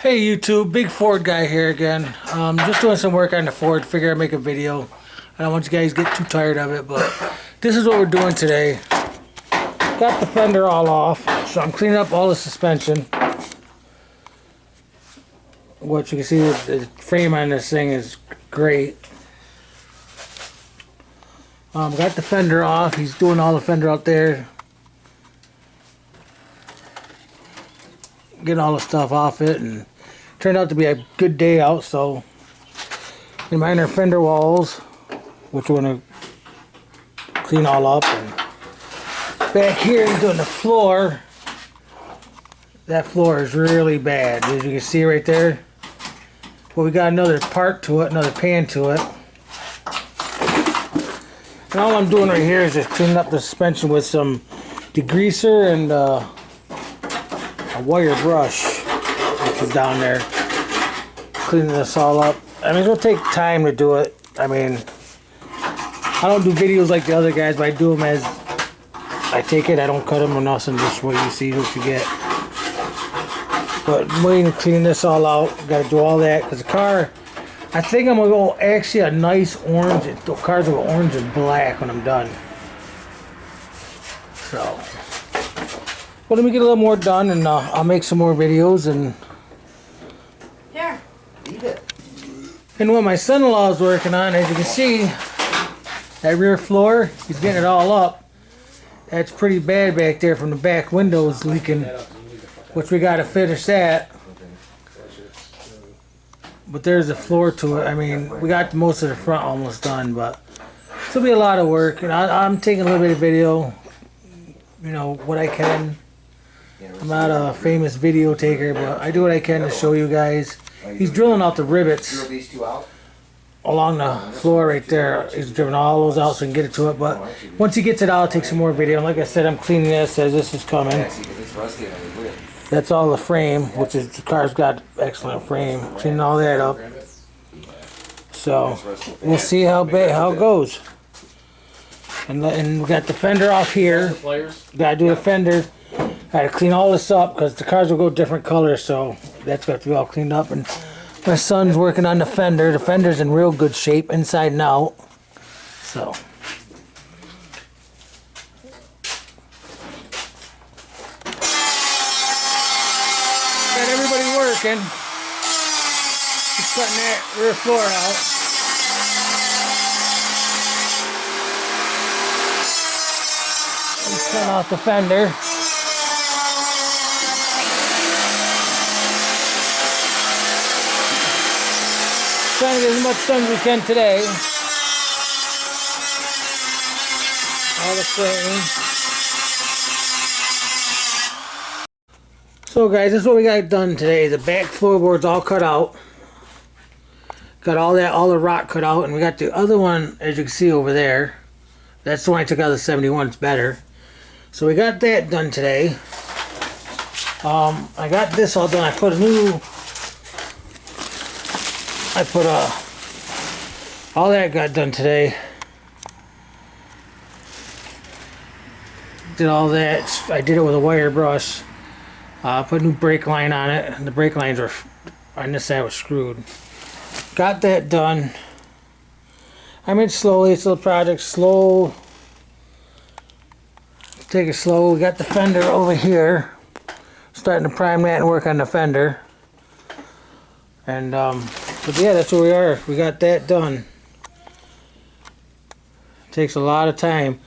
Hey YouTube, Big Ford guy here again. Just doing some work on the Ford. Figure I'd make a video. I don't want you guys to get too tired of it, but this is what we're doing today. Got the fender all off, so I'm cleaning up all the suspension. What you can see, the frame on this thing is great. Got the fender off. He's doing all the fender out there. Getting all the stuff off it, and turned out to be a good day out. So in minor fender walls, which we're gonna clean all up, and back here he's doing the floor. That floor is really bad, as you can see right there. But we got another part to it, another pan to it. And all I'm doing right here is just cleaning up the suspension with some degreaser and a wire brush, which is down there. Cleaning this all up. I mean, it'll take time to do it. I mean, I don't do videos like the other guys, but I do them as I take it. I don't cut them or nothing, just what you see, what you get. But I'm waiting to clean this all out. Got to do all that because the car, I think I'm going to go actually a nice orange. The car's going to go orange and black when I'm done. So, well, let me get a little more done, and I'll make some more videos. And here, eat it. And what my son-in-law is working on, as you can see, that rear floor, he's getting it all up. That's pretty bad back there from the back windows leaking, which we got to finish that. But there's the floor to it. I mean, we got most of the front almost done, but it'll be a lot of work. And I'm taking a little bit of video, you know, what I can. I'm not a famous video taker, but I do what I can to show you guys. He's drilling out the rivets along the floor right there. He's drilling all those out so we can get it to it. But once he gets it out, I'll take some more video. And like I said, I'm cleaning this as this is coming. That's all the frame, which is the car's got excellent frame. Cleaning all that up. So we'll see how it goes. And we got the fender off here. Gotta do the fender. Gotta clean all this up because the cars will go different colors, so that's got to be all cleaned up. And my son's working on the fender. The fender's in real good shape, inside and out. So got everybody working. Just cutting that rear floor out. Let's turn off the fender. Trying to get as much done as we can today. All the frame. So guys, this is what we got done today. The back floorboard's all cut out. Got all the rock cut out, and we got the other one, as you can see over there. That's the one I took out of the 71. It's better. So we got that done today. I got this all done. I put all that got done today. Did all that. I did it with a wire brush. Put a new brake line on it. And the brake lines were on this side was screwed. Got that done. I mean, slowly. It's a little project. Slow. Take it slow. We got the fender over here. Starting to prime that and work on the fender. And but yeah, that's where we are. We got that done. Takes a lot of time.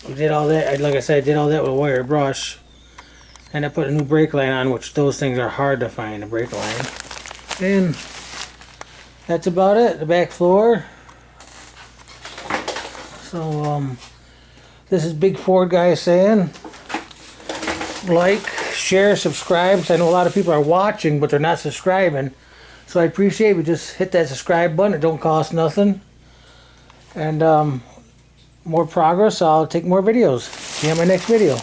We did all that. Like I said, I did all that with a wire brush. And I put a new brake line on, which those things are hard to find, a brake line. And that's about it. The back floor. So this is Big Ford guy saying, like, share, subscribe. I know a lot of people are watching, but they're not subscribing. So I appreciate it. We just hit that subscribe button. It don't cost nothing. And more progress, I'll take more videos. See you in my next video.